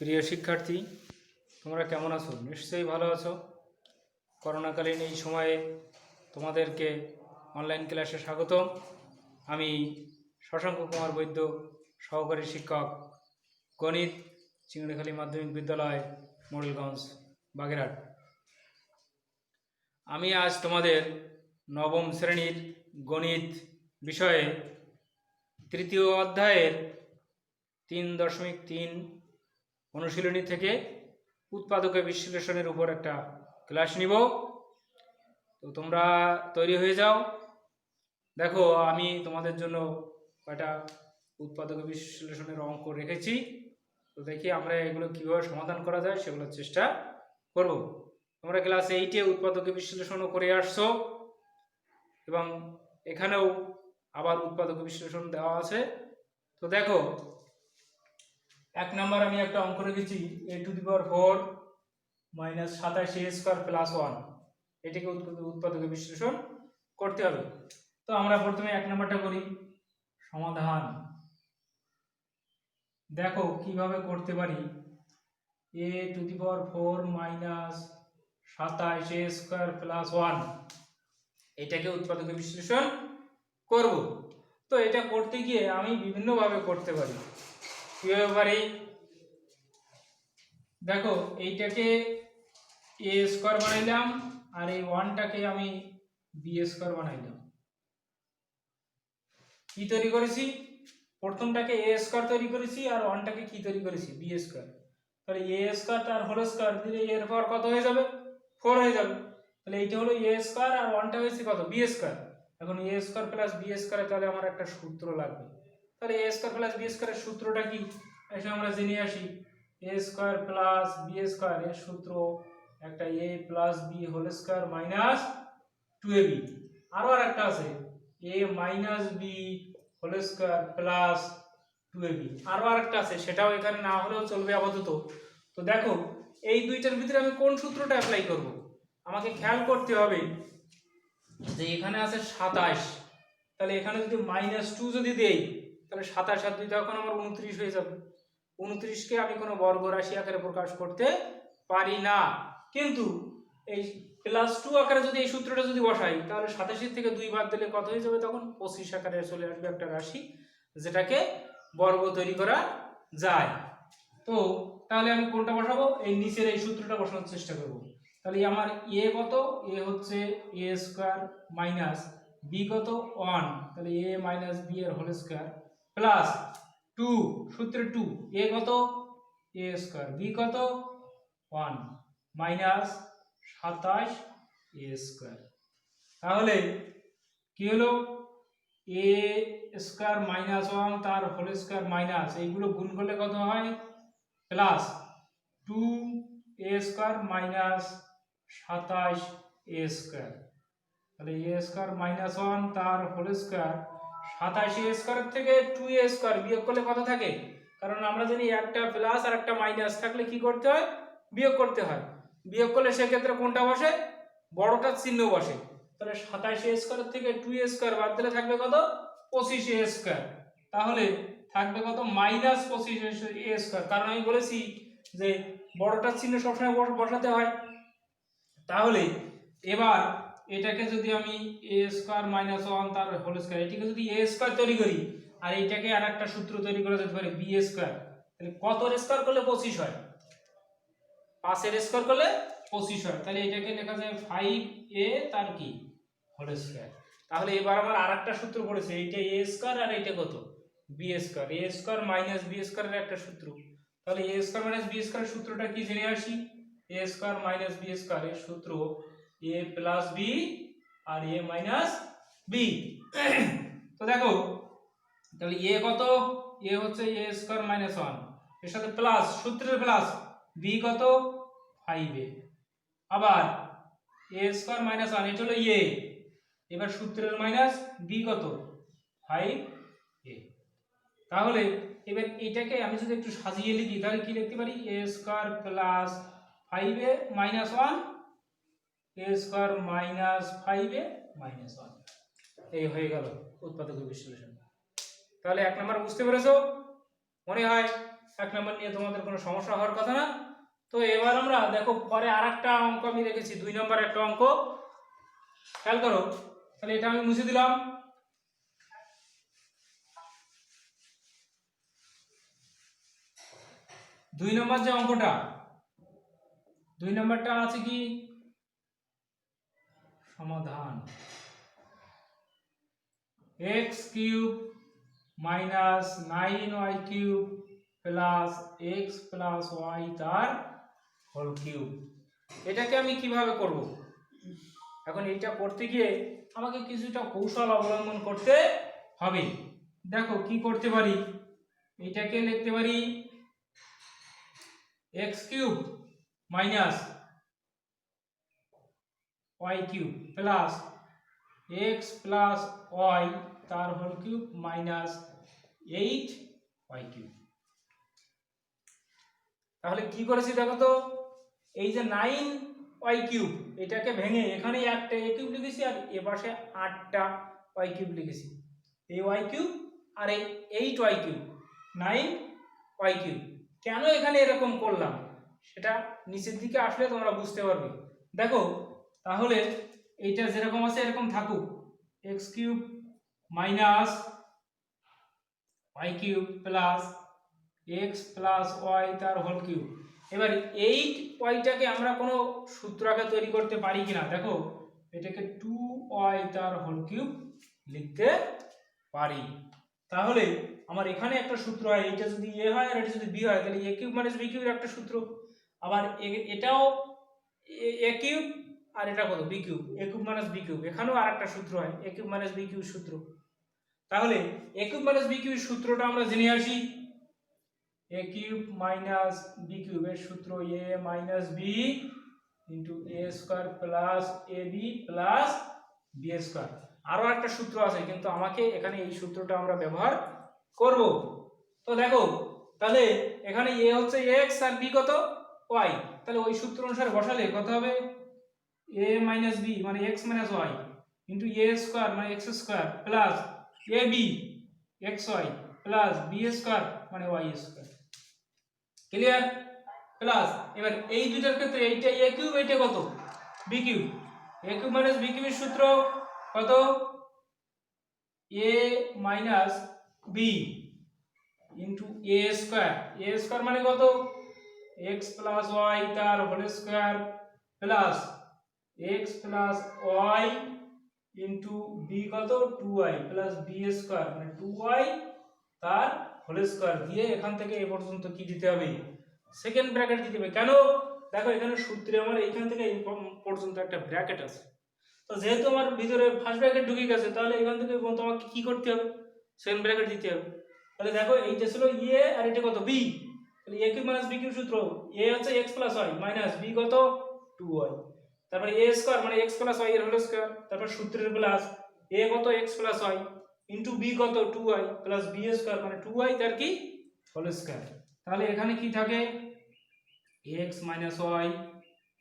প্রিয় শিক্ষার্থী, তোমরা কেমন আছো? নিশ্চয়ই ভালো আছো। করোনাকালীন এই সময়ে তোমাদেরকে অনলাইন ক্লাসে স্বাগতম। আমি শশাঙ্ক কুমার বৈদ্য, সহকারী শিক্ষক, গণিত, চিংড়িখালী মাধ্যমিক বিদ্যালয়, মোড়েলগঞ্জ, বাগেরহাট। আমি আজ তোমাদের নবম শ্রেণীর গণিত বিষয়ে তৃতীয় অধ্যায়ের 3.3 অনুশীলনী থেকে উৎপাদকে বিশ্লেষণের উপর একটা ক্লাস নিব। তো তোমরা তৈরি হয়ে যাও। দেখো, আমি তোমাদের জন্য কয়টা উৎপাদকে বিশ্লেষণের অঙ্ক রেখেছি। তো দেখি আমরা এগুলো কীভাবে সমাধান করা যায় সেগুলোর চেষ্টা করব। তোমরা ক্লাস 8-এ উৎপাদকে বিশ্লেষণও করে আসছো এবং এখানেও আবার উৎপাদকে বিশ্লেষণ দেওয়া আছে। তো দেখো, 1 নম্বর আমি একটা অঙ্ক রেখেছি, a⁴ - 27a² + 1। এটাকে উৎপাদকে বিশ্লেষণ করতে হবে। তো আমরা প্রথমে 1 নম্বরটা করি, সমাধান। দেখো কিভাবে করতে পারি। a⁴ - 27a² + 1 এটাকে উৎপাদকে বিশ্লেষণ করব। তো এটা করতে গিয়ে আমি বিভিন্নভাবে করতে পারি। কিভাবে পারি? দেখো, এইটাকে a² বানাইলাম আর এই 1টাকে আমি b² বানাইলাম। কি তৈরি করেছি? প্রথমটাকে a² তৈরি করেছি আর 1টাকে কি তৈরি করেছি? b²। তাহলে a² আর হোল স্কয়ার দিলে এর পাওয়ার কত হয়ে যাবে? 4 হয়ে যাবে। তাহলে এইটা হলো a² আর 1টা হয়েছে কত? b²। এখন a² + b² তাহলে আমার একটা সূত্র লাগবে। তাহলে a² + b² এর সূত্রটা কি? এসে আমরা জেনে আসি। a² + b² এর সূত্র একটা a + b² - 2ab। আরো একটা আছে a - b² + 2ab। আরো আরেকটা আছে, সেটাও এখানে না হলেও চলবে আপাতত। তো দেখো, এই দুইটার ভিতরে আমি কোন সূত্রটা অ্যাপ্লাই করব? আমাকে খেয়াল করতে হবে যে এখানে আছে 27, তাহলে এখানে যদি -2 যদি দেই তাহলে 27 আর 2 তখন আমার 29 হয়ে যাবে। 29কে আমি কোনো বর্গ রাশি আকারে প্রকাশ করতে পারি না, কিন্তু এই +2 আকারে যদি এই সূত্রটা যদি বসাই তাহলে 27 থেকে 2 বাদ দিলে কত হয়ে যাবে? তখন 25 আকারে চলে আসবে একটা রাশি, যেটাকে বর্গ তৈরি করা যায়। তো তাহলে আমি কোনটা বসাবো? এই নিচের এই সূত্রটা বসানোর চেষ্টা করব। তাহলে আমার a কত? a হচ্ছে a² - b কত? 1। তাহলে a - b এর হোল স্কয়ার প্লাস 2, সূত্রে 2, a কত? a², b কত? 1 মাইনাস 27a²। তাহলে কি হলো? a² - 1 তার হোল স্কয়ার মাইনাস, এইগুলো গুণ করলে কত হয়? Plus 2a² - 27a²। তাহলে a² - 1 তার হোল স্কয়ার 27a² থেকে 2a² বিয়োগ করলে কত থাকে? কারণ আমরা জানি একটা প্লাস আর একটা মাইনাস থাকলে কি করতে হয়? বিয়োগ করতে হয়। বিয়োগ করলে সেক্ষেত্রে কোনটা বসে? বড়টার চিহ্ন বসে। তাহলে 27a² থেকে 2a² বাদ দিলে থাকবে কত? 25a²। তাহলে থাকবে কত? -25a²। কারণ আমি বলেছি যে বড়টার চিহ্ন সবসময় বসাতে হয়। তাহলে এবার এটাকে যদি আমি a² - 1 তার হোল স্কয়ার, এটাকে যদি a² তৈরি করি আর এইটাকে আর একটা সূত্র তৈরি করা যেতে পারে b², তাহলে কত এর স্কয়ার করলে 25 হয়? 5 এর স্কয়ার করলে 25 হয়। তাহলে এটাকে লেখা যায় 5a তার কি? Whole square. তাহলে এবার আমার আরেকটা সূত্র পড়েছে, এইটা a² আর এইটা কত? b²। a² - b² এর একটা সূত্র। তাহলে a² - b² এর সূত্রটা কি জেনে আসি? a² - b² এর সূত্র a + b R a - b। তো দেখো, তাহলে a কত? a হচ্ছে a² - 1 এর সাথে প্লাস, সূত্রের প্লাস, b কত? 5a। আবার a² - 1 এটা হলো a, এবার সূত্রের মাইনাস, b কত? 5a। তাহলে এবার এটাকে আমি যদি একটু সাজিয়ে লিখি তাহলে কি লিখতে পারি? a² + 5a - 1, a² - 5a - 1। এই হয়ে গেল উৎপাদক বিশ্লেষণ। তাহলে 1 নম্বর বুঝতে পেরেছো মনে হয়? 1 নম্বর নিয়ে তোমাদের কোনো সমস্যা হওয়ার কথা না। তো এবার আমরা দেখো পরে আরেকটা অঙ্ক আমি রেখেছি 2 নম্বর একটা অঙ্ক, খেয়াল করো। তাহলে এটা আমি মুছে দিলাম। 2 নম্বর যে অঙ্কটা, 2 নম্বরটা আছে কি সমাধান x cube minus 9y cube plus x plus y তার হোল কিউব। এটাকে আমি কিভাবে করব? এখন এটা করতে গিয়ে আমাকে কিছুটা কৌশল অবলম্বন করতে হবে। দেখো কি করতে পারি, এটাকে লিখতে পারি x cube minus y cube plus x plus y তার whole cube minus 8y cube. তাহলে কি করেছি দেখো তো, এই যে 9y কিউব এটাকে ভেঙে এখানে একটা a কিউব লিখেছি আর এ পাশে 8টা y কিউব লিখেছি। এই y কিউব আর এই 8y কিউব 9y কিউব। কেন এখানে এরকম করলাম সেটা নিচের দিকে আসলে তোমরা বুঝতে পারবে। দেখো তাহলে এইটা যেরকম আছে এরকম থাকুক, x cube minus y cube plus x plus y তার হোল কিউব। এবার 8yটাকে আমরা কোনো সূত্র আকারে তৈরি করতে পারি কিনা দেখো, এটাকে 2y তার হোল কিউব লিখতে পারি। তাহলে আমার এখানে একটা সূত্র হয়, এটা যদি a হয় আর এটা যদি b হয় তাহলে a কিউব মাইনাস b কিউবের একটা সূত্র, আবার এটাও a কিউব আর এটা কত b cube, a cube minus b cube, এখানেও আরেকটা সূত্র হয় a cube minus b cube সূত্র। তাহলে a কিউব মাইনাস b কিউবের সূত্রটা আমরা জেনে আসি। a কিউব মাইনাস b কিউবের সূত্র a minus b into a square plus ab plus b square. আরো একটা সূত্র আছে কিন্তু আমাকে এখানে এই সূত্রটা আমরা ব্যবহার করব। তো দেখো তাহলে এখানে a হচ্ছে x আর b কত y, তাহলে ওই সূত্র অনুসারে বসালে কত হবে a মাইনাস b মানে x minus y into a square মানে x square plus ab xy plus b square মানে y স্কয়ার। ক্লিয়ার? প্লাস এবার এই দুইটার ক্ষেত্রে এইটা a কিউব এইটা কত b cube, a cube minus b কিউবের সূত্র কত a minus b into a square মানে কত x প্লাস y তার whole square plus x plus y into b কত 2y প্লাস b স্কয়ার মানে 2y তার হোল স্কয়ার দিয়ে এখান থেকে এ পর্যন্ত কি দিতে হবে সেকেন্ড ব্র্যাকেট দিতে হবে। কেন দেখো এখানে সূত্রে আমার এইখান থেকে এই পর্যন্ত একটা ব্র্যাকেট আছে, তো যেহেতু আমার ভিতরে ফার্স্ট ব্র্যাকেট ঢুকে গেছে তাহলে এখান থেকে তোমাকে কি করতে হবে সেকেন্ড ব্র্যাকেট দিতে হবে। তাহলে দেখো এইটা ছিল a আর এটা কত b, তাহলে a cube minus b cube সূত্র a হচ্ছে x plus y minus b কত 2y, তারপরে a স্কয়ার মানে x প্লাস y এর হোল স্কয়ার, তারপর সূত্রের প্লাস a কত x plus y into b কত 2y প্লাস b স্কয়ার মানে 2y তার কি হোল স্কয়ার। তাহলে এখানে কি থাকে x minus y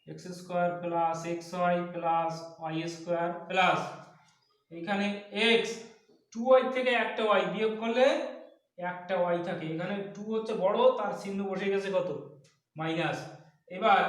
x square plus xy plus y square plus এখানে x 2y থেকে একটা y বিয়োগ করলে একটা y থাকে, এখানে 2 হচ্ছে বড় তার চিহ্ন বসে গেছে কত মাইনাস। এবার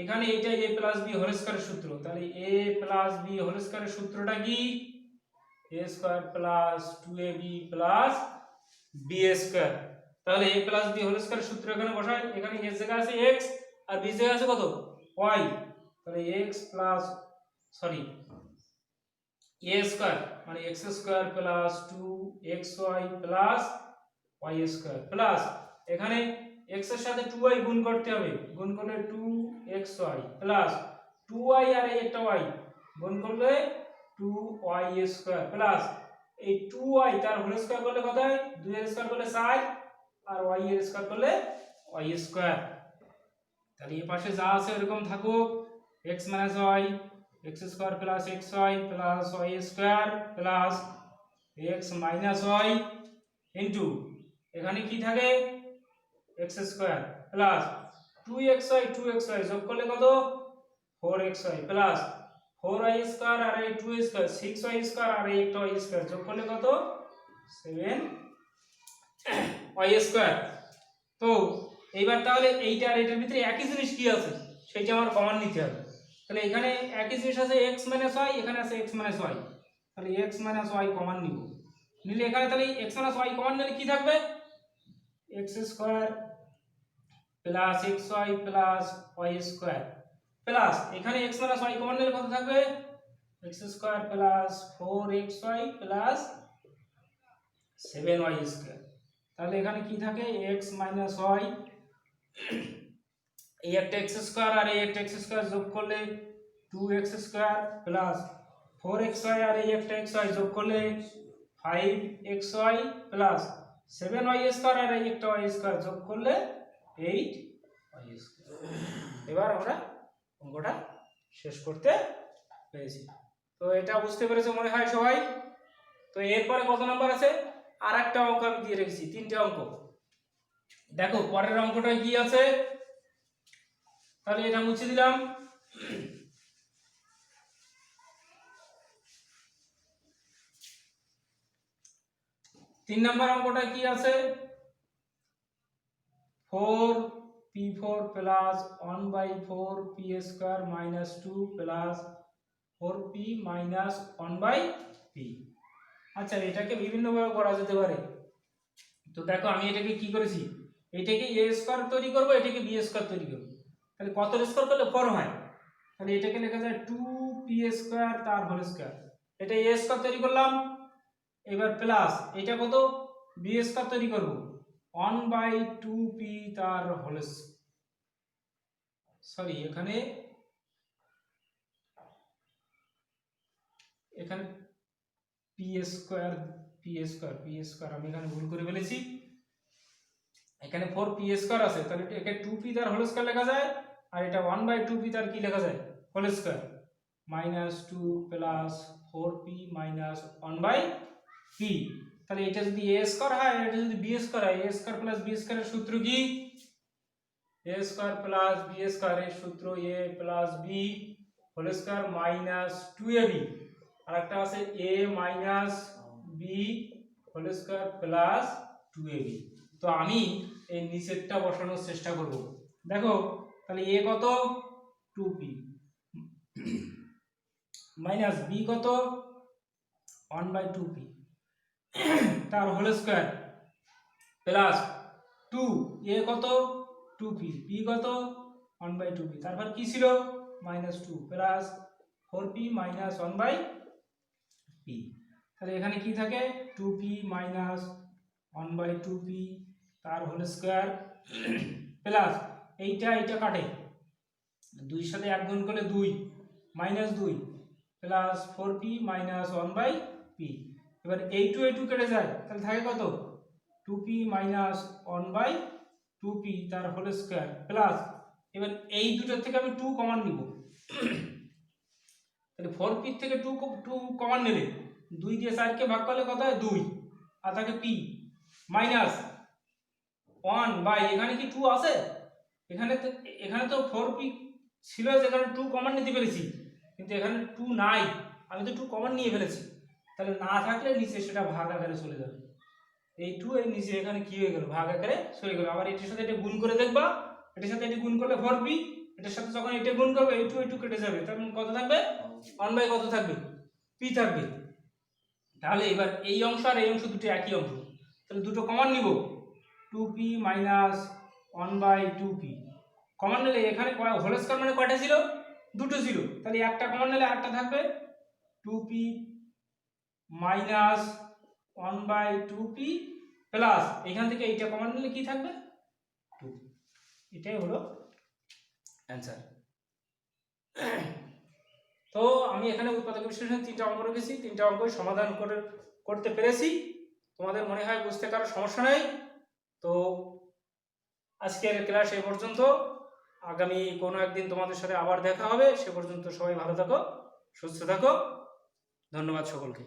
এখানে এটা a প্লাস b হোল স্কয়ারের সূত্র, তাহলে a প্লাস b হোল স্কয়ারের সূত্রটা কি a square plus 2ab plus b square. তাহলে a প্লাস b হোল স্কয়ারের সূত্র এখানে বসাই, এখানে a জায়গা আছে x আর b জায়গা আছে কত y, তাহলে x plus sorry a square মানে x square plus 2xy plus y square plus এখানে x এর সাথে 2y গুণ করতে হবে, গুণ করলে 2xy প্লাস 2y আর একটা y গুণ করলে 2y স্কয়ার প্লাস এই 2y তার হোল স্কয়ার করলে কত হয় 2 এর স্কয়ার করলে 4 আর y এর স্কয়ার করলে y স্কয়ার। তাহলে এই পাশে যা আছে এরকম থাকুক x y x square plus xy plus y square plus x minus y into এখানে কি থাকে x স্কয়ার প্লাস 2xy যোগ করলে কত 4xy প্লাস 4y স্কয়ার আর এই 2 স্কয়ার 6y স্কয়ার আর এই একটা y স্কয়ার যোগ করলে কত 7y স্কয়ার। তো এইবার তাহলে এইটা আর এটার ভিতরে একই জিনিস কি আছে সেটা আমার কমন নিতে হবে। তাহলে এখানে একই জিনিস আছে x - y, এখানে আছে x - y, তাহলে x - y কমন নিব। নিলে এখানে তাহলে x - y কমন নিলে কি থাকবে, x square plus xy plus y square plus এখানে x - y কমন নিলে কত থাকবে, x square plus 4xy plus 7y square. তাহলে এখানে কি থাকে, x - y, এই একটা x স্কয়ার আর এই একটা x স্কয়ার যোগ করলে 2x স্কয়ার প্লাস 4xy আর এই একটা xy যোগ করলে 5xy প্লাস 7y স্কয়ার আর এই একটা y স্কয়ার যোগ করলে 8y স্কয়ার। এবার আমরা অঙ্কটা শেষ করতে পেরেছি। তো এটা বুঝতে পেরেছো মনে হয় সবাই। তো এরপরে কত নাম্বার আছে, আর একটা অঙ্ক আমি দিয়ে রেখেছি, 3টে অঙ্ক। দেখো পরের অঙ্কটা কি আছে, তাহলে এটা মুছে দিলাম। 3 নাম্বার অঙ্কটা কি আছে, 4p4 plus 1/4p square minus 2 plus 4p minus 1/p। আচ্ছা এটাকে বিভিন্নভাবে করা যেতে পারে। তো দেখো আমি এটাকে কি করেছি, এটাকে a স্কয়ার তৈরি করব, এটাকে b স্কয়ার তৈরি করব। তাহলে কত স্কয়ার করলে 4 হয়, তাহলে এটাকে লেখা যায় 2p স্কয়ার তার হোল স্কয়ার। এটা a স্কয়ার তৈরি করলাম, এবার প্লাস এটা কত b স্কয়ার তৈরি করব 1/2p তার হোল, সরি এখানে p স্কয়ার আমি এখানে ভুল করে ফেলেছি, এখানে 4p স্কয়ার আছে, তাহলে একে 2p তার হোল স্কয়ার লেখা যায়, আর এটা 1/2p তার কি লেখা যায়, whole square minus 2 plus 4p minus 1/p। তাহলে এটা যদি a স্কয়ার হয়, এটা যদি b স্কয়ার হয়, a স্কয়ার প্লাস b স্কয়ারের সূত্র কি, a স্কয়ার প্লাস b স্কয়ারের সূত্র a plus b whole square minus 2ab, আর একটা আছে a minus b whole square plus 2ab। তো আমি এই নিচেরটা বসানোর চেষ্টা করব। দেখো তাহলে a কত 2p মাইনাস b কত 1/2p তার হোল স্কয়ার প্লাস 2 a কত 2p, b কত 1/2p, তারপর কি ছিল minus 2 plus 4p minus 1/p। তাহলে এখানে কি থাকে 2p মাইনাস 1/2p তার হোল স্কয়ার প্লাস এইটা কাটে, 2 এর সাথে 1 গুণ করলে 2 minus 2 plus 4p minus 1/p। এবার এই টু কেটে যায়, তাহলে থাকে কত 2p মাইনাস 1/2p তার হোল স্কয়ার প্লাস, এবার এই দুটোর থেকে আমি 2 কমন নিব, তাহলে 4p থেকে 2 কমন নিলে 2 দিয়ে 4 কে ভাগ করলে কত হয় 2, আর থাকে p মাইনাস 1 বাই এখানে কি 2 আছে, এখানে তো 4p ছিল, যেখানে 2 কমন নিতে পেরেছি, কিন্তু এখানে 2 নাই, আমি তো 2 কমন নিয়ে ফেলেছি, তাহলে না থাকলে নিচে সেটা ভাগ আকারে চলে যাবে, এই 2 এর নিচে এখানে কি হয়ে গেল ভাগ আকারে চলে গেল। আবার এটার সাথে এটা গুণ করে দেখবা, এটার সাথে এটা গুণ করলে 4p, এটার সাথে যখন এটা গুণ করবে এই 2 কেটে যাবে, তার মানে কত থাকবে 1 বাই কত থাকবে p থাকবে। তাহলে এবার এই অংশ আর এই অংশ দুটো একই অংশ, তাহলে দুটো কমন নিব, 2p মাইনাস 1/2p কমন নিলে এখানে হোল স্কয়ার মানে কয়টা ছিল, দুটো ছিল, তাহলে একটা কমন নিলে আরেকটা থাকবে 2p মাইনাস 1/2p প্লাস এখান থেকে এইটা কমন নিলে কি থাকবে 2। এটাই হলো অ্যান্সার। তো আমি এখানে উৎপাদক বিশ্লেষণ 3টা অঙ্ক রেখেছি, 3টা অঙ্কই সমাধান করতে পেরেছি। তোমাদের মনে হয় বুঝতে কারো সমস্যা নেই। তো আজকের ক্লাস এই পর্যন্ত, আগামী কোনো একদিন তোমাদের সাথে আবার দেখা হবে, সে পর্যন্ত সবাই ভালো থাকো, সুস্থ থাকো, ধন্যবাদ সকলকে।